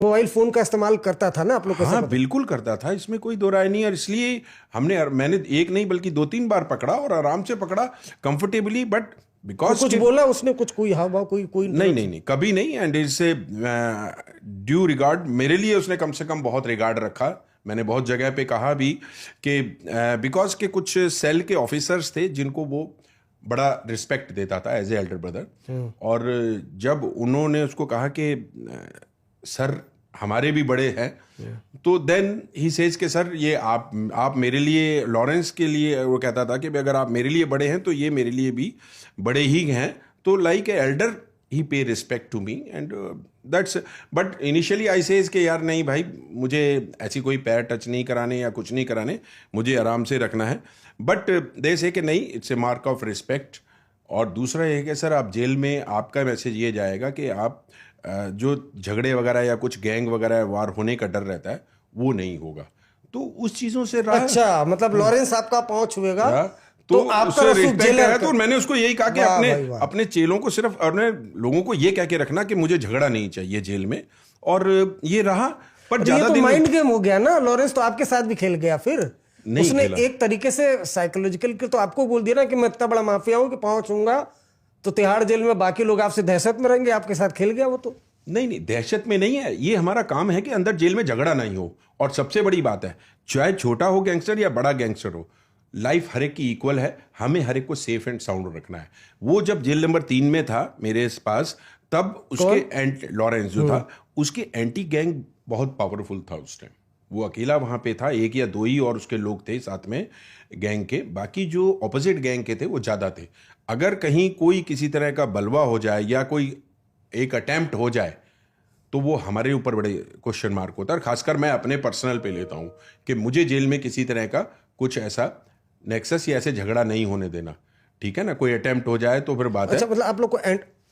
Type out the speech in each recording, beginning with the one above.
Mobile phone का इस्तेमाल करता था ना आप लोग को? हाँ बिल्कुल करता था, इसमें कोई दो राय नहीं। और इसलिए मैंने एक नहीं बल्कि 2-3 बार पकड़ा और आराम से पकड़ा, कंफर्टेबली। बट तो बिकॉज कुछ बोला उसने, कुछ कोई हाव भाव, कोई नहीं नहीं नहीं, कभी नहीं। एंड इससे ड्यू रिगार्ड, मेरे लिए उसने कम से कम बहुत रिगार्ड रखा। मैंने बहुत जगह पे कहा भी कि बिकॉज के कुछ सेल के ऑफिसर्स थे जिनको वो बड़ा रिस्पेक्ट देता था एज ए एल्डर ब्रदर। और जब उन्होंने उसको कहा कि सर हमारे भी बड़े हैं, तो देन ही सेज के सर ये आप मेरे लिए, लॉरेंस के लिए वो कहता था कि अगर आप मेरे लिए बड़े हैं तो ये मेरे लिए भी बड़े ही हैं। तो like a elder he pay respect to me and that's. But initially I says के यार नहीं भाई, मुझे ऐसी कोई पैर टच नहीं कराने या कुछ नहीं कराने, मुझे आराम से रखना है। बट दे से कि नहीं, it's a mark of respect. और दूसरा ये है कि सर आप जेल में, आपका मैसेज ये जाएगा कि आप जो झगड़े वगैरह या कुछ गैंग वगैरह वार होने का डर रहता है वो नहीं होगा। तो उस चीजों से रहा। अच्छा, मतलब लॉरेंस आपका पांव छुएगा तो आपका उससे रसूख रिस्पेक्ट जेलर है। तो मैंने उसको यही कहा कि वाह अपने भाई वाह। अपने चेलों को सिर्फ, अपने लोगों को ये कह के रखना कि मुझे झगड़ा नहीं चाहिए जेल में। और ये रहा। पर ये ज्यादा तो दिन माइंड गेम हो गया ना। लॉरेंस तो आपके साथ भी खेल गया फिर। नहीं उसने खेला। एक तरीके से साइकोलॉजिकल के तो आपको बोल दिया ना कि मैं इतना बड़ा माफिया हूं कि पांव छूंगा तो तिहाड़ जेल में बाकी लोग आपसे दहशत में रहेंगे। आपके साथ खेल गया वो तो। नहीं नहीं, दहशत में नहीं है। ये हमारा काम है कि अंदर जेल में झगड़ा नहीं हो। और सबसे बड़ी बात है, चाहे छोटा हो गैंगस्टर या बड़ा गैंगस्टर हो, लाइफ हर एक की इक्वल है। हमें हर एक को सेफ एंड साउंड रखना है। वो जब जेल नंबर 3 में था मेरे पास, तब उसके लॉरेंस जो था, उसके एंटी गैंग बहुत पावरफुल था उस टाइम। वो अकेला वहां पे था, एक या दो ही और उसके लोग थे साथ में गैंग के। बाकी जो ऑपोजिट गैंग के थे वो ज्यादा थे। अगर कहीं कोई किसी तरह का बलवा हो जाए या कोई एक अटेम्प्ट हो जाए तो वो हमारे ऊपर बड़े क्वेश्चन मार्क होता है। और खासकर मैं अपने पर्सनल पे लेता हूं कि मुझे जेल में किसी तरह का कुछ ऐसा नेक्सस या ऐसे झगड़ा नहीं होने देना। ठीक है ना, कोई अटेम्प्ट हो जाए तो फिर बात अच्छा, है। मतलब आप लोग को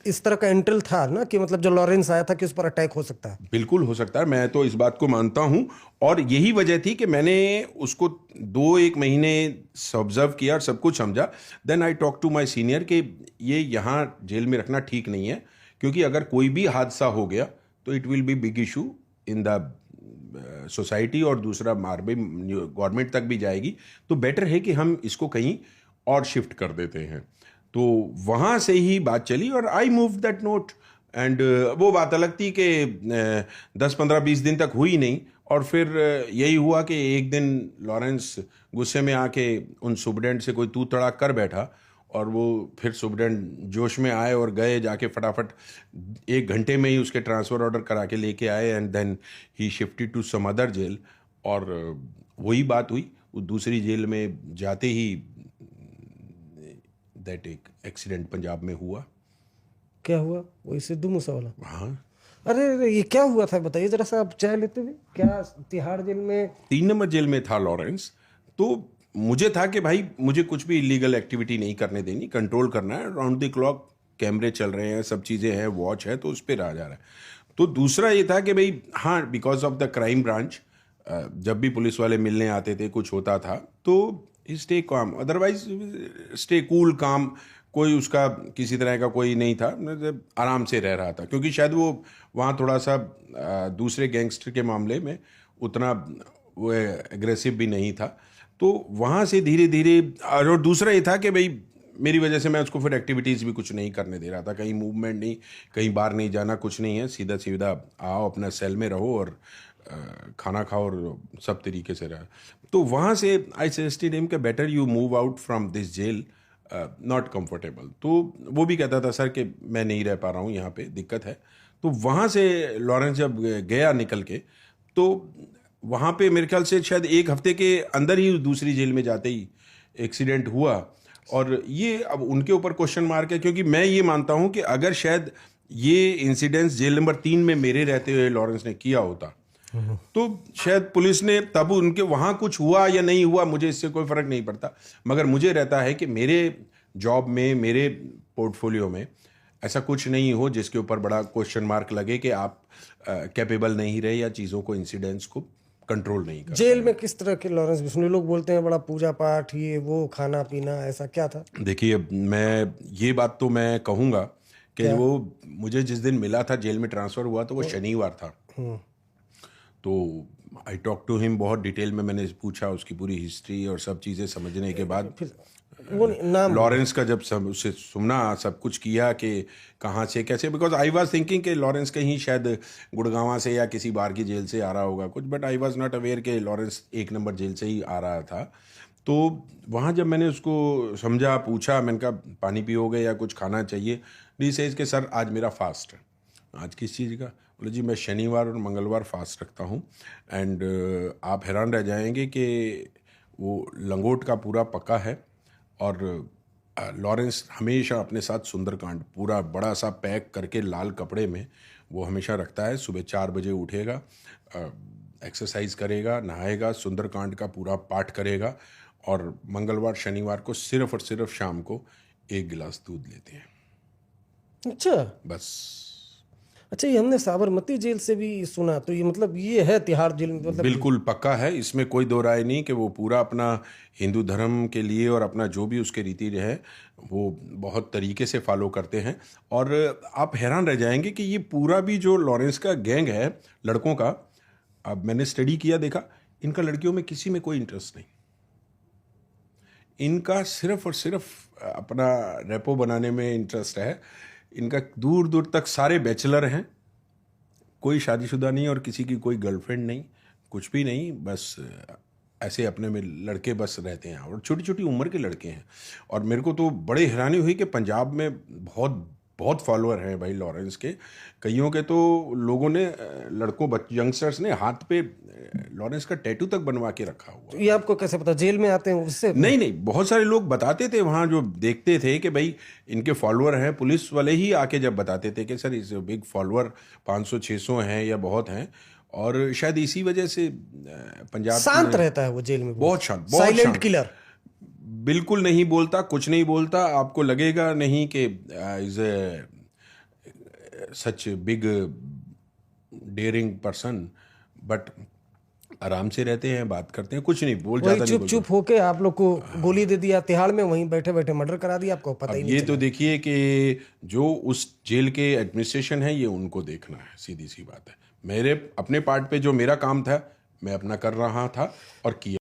इस तरह का एंट्रल था ना कि मतलब जो लॉरेंस आया था कि उस पर अटैक हो सकता है? बिल्कुल हो सकता है, मैं तो इस बात को मानता हूं। और यही वजह थी कि मैंने उसको 2-1 महीने ऑब्जर्व किया और सब कुछ समझा। Then I talk to my senior कि ये यहाँ जेल में रखना ठीक नहीं है, क्योंकि अगर कोई भी हादसा हो गया तो it will be big issue in the society, और दूसरा मार भी गवर्नमेंट तक भी जाएगी। तो बेटर है कि हम इसको कहीं और शिफ्ट कर देते हैं। तो वहाँ से ही बात चली और I move that note. And वो बात अलग थी कि 10-15-20 दिन तक हुई नहीं। और फिर यही हुआ कि एक दिन लॉरेंस गुस्से में आके उन सुपरडेंट से कोई तू तड़ाक कर बैठा, और वो फिर सुपरडेंट जोश में आए और गए जाके फटाफट 1 घंटे में ही उसके ट्रांसफ़र ऑर्डर करा के लेके आए। And then he shifted to some other jail. और वही बात हुई, वो दूसरी जेल में जाते ही दैट एक एक्सीडेंट पंजाब में हुआ। क्या हुआ? वही सिद्धू मूसा वाला? हाँ, अरे अरे, ये क्या हुआ था बताइए जरा सा। आप चाय लेते हुए क्या तिहाड़ जेल में? 3 नंबर जेल में था लॉरेंस। तो मुझे था कि भाई मुझे कुछ भी इलीगल एक्टिविटी नहीं करने देनी, कंट्रोल करना है। राउंड द क्लॉक कैमरे चल रहे हैं, सब चीज़ें हैं, वॉच है, तो उस पर रहा जा रहा है। तो दूसरा ये था कि भाई हाँ, because of the crime branch, जब भी पुलिस वाले मिलने आते थे, कुछ होता था, तो stay calm, otherwise stay cool काम। कोई उसका किसी तरह का कोई नहीं था, मतलब आराम से रह रहा था। क्योंकि शायद वो वहाँ थोड़ा सा दूसरे गैंगस्टर के मामले में उतना वो एग्रेसिव भी नहीं था। तो वहाँ से धीरे धीरे, और दूसरा ये था कि भाई मेरी वजह से मैं उसको फिर एक्टिविटीज़ भी कुछ नहीं करने दे रहा था। कहीं मूवमेंट नहीं, कहीं बाहर नहीं जाना, कुछ नहीं है। सीधा सीधा आओ, अपना सेल में रहो और खाना खाओ और सब तरीके से रहा। तो वहाँ से आई सजेस्टेड हिम कि better you move out from this jail, not comfortable. तो वो भी कहता था सर कि मैं नहीं रह पा रहा हूँ यहाँ पे, दिक्कत है। तो वहाँ से लॉरेंस जब गया निकल के, तो वहाँ पे मेरे ख्याल से शायद 1 हफ्ते के अंदर ही दूसरी जेल में जाते ही एक्सीडेंट हुआ। और ये अब उनके ऊपर क्वेश्चन मार्क है, क्योंकि मैं ये मानता हूँ कि अगर शायद ये इंसिडेंस जेल नंबर 3 में मेरे रहते हुए लॉरेंस ने किया होता, तो शायद पुलिस ने तब उनके वहाँ कुछ हुआ या नहीं हुआ, मुझे इससे कोई फर्क नहीं पड़ता। मगर मुझे रहता है कि मेरे जॉब में, मेरे पोर्टफोलियो में ऐसा कुछ नहीं हो जिसके ऊपर बड़ा क्वेश्चन मार्क लगे कि आप कैपेबल नहीं रहे या चीज़ों को, इंसिडेंट्स को कंट्रोल नहीं कर जेल में किस तरह के लॉरेंस बिश्नोई? लोग बोलते हैं बड़ा पूजा पाठ, ये वो, खाना पीना, ऐसा क्या था? देखिए, मैं ये बात तो मैं कहूँगा कि वो मुझे जिस दिन मिला था, जेल में ट्रांसफ़र हुआ, तो वो शनिवार था। तो आई टॉक टू हिम, बहुत डिटेल में मैंने पूछा उसकी पूरी हिस्ट्री और सब चीज़ें समझने के बाद फिर वो नाम लॉरेंस का जब सब उससे सुना, सब कुछ किया कि कहाँ से कैसे, बिकॉज आई वाज थिंकिंग कि लॉरेंस कहीं शायद गुड़गांव से या किसी बाहर की जेल से आ रहा होगा कुछ, but I was not aware कि लॉरेंस 1 नंबर जेल से ही आ रहा था। तो वहाँ जब मैंने उसको समझा, पूछा, मैंने कहा पानी पियोगे या कुछ खाना चाहिए, डी सेज के सर आज मेरा फास्ट है। आज किस चीज़ का? बोले जी मैं शनिवार और मंगलवार फास्ट रखता हूँ, एंड आप हैरान रह जाएंगे कि वो लंगोट का पूरा पक्का है। और लॉरेंस हमेशा अपने साथ सुंदरकांड पूरा बड़ा सा पैक करके लाल कपड़े में वो हमेशा रखता है। सुबह 4 बजे उठेगा, एक्सरसाइज करेगा, नहाएगा, सुंदरकांड का पूरा पाठ करेगा, और मंगलवार शनिवार को सिर्फ और सिर्फ शाम को 1 गिलास दूध लेते हैं, अच्छा बस। अच्छा, ये हमने साबरमती जेल से भी सुना, तो ये मतलब ये है तिहाड़ जेल में, मतलब बिल्कुल पक्का है, इसमें कोई दो राय नहीं कि वो पूरा अपना हिंदू धर्म के लिए और अपना जो भी उसके रीति है वो बहुत तरीके से फॉलो करते हैं। और आप हैरान रह जाएंगे कि ये पूरा भी जो लॉरेंस का गैंग है लड़कों का, अब मैंने स्टडी किया, देखा, इनका लड़कियों में किसी में कोई इंटरेस्ट नहीं। इनका सिर्फ और सिर्फ अपना रेपो बनाने में इंटरेस्ट है। इनका दूर दूर तक सारे बैचलर हैं, कोई शादीशुदा नहीं और किसी की कोई गर्लफ्रेंड नहीं, कुछ भी नहीं, बस ऐसे अपने में लड़के बस रहते हैं, और छोटी छोटी उम्र के लड़के हैं। और मेरे को तो बड़ी हैरानी हुई कि पंजाब में बहुत बहुत फॉलोअर हैं भाई लॉरेंस के। कईयों के तो लोगों ने, लड़कों यंगस्टर्स ने हाथ पे लॉरेंस का टैटू तक बनवा के रखा हुआ। तो ये आपको कैसे पता? जेल में आते हैं उससे? नहीं नहीं, बहुत सारे लोग बताते थे वहाँ, जो देखते थे कि भाई इनके फॉलोअर हैं, पुलिस वाले ही आके जब बताते थे कि सर इस बिग फॉलोअर 500-600 हैं या बहुत हैं। और शायद इसी वजह से पंजाब शांत रहता है वो जेल में, बहुत शांत, बहुत साइलेंट शांत, किलर, बिल्कुल नहीं बोलता, कुछ नहीं बोलता, आपको लगेगा नहीं कि is a such big daring person, but आराम से रहते हैं, बात करते हैं, कुछ नहीं बोल, वही ज्यादा नहीं चुप बोलते। चुप होके आप लोग को गोली दे दिया तिहाड़ में, वहीं बैठे बैठे मर्डर करा दिया, आपको पता ही अब नहीं ये चला। तो देखिए कि जो उस जेल के एडमिनिस्ट्रेशन है, ये उनको देखना है, सीधी सी बात है। मेरे अपने पार्ट पे जो मेरा काम था मैं अपना कर रहा था और किया।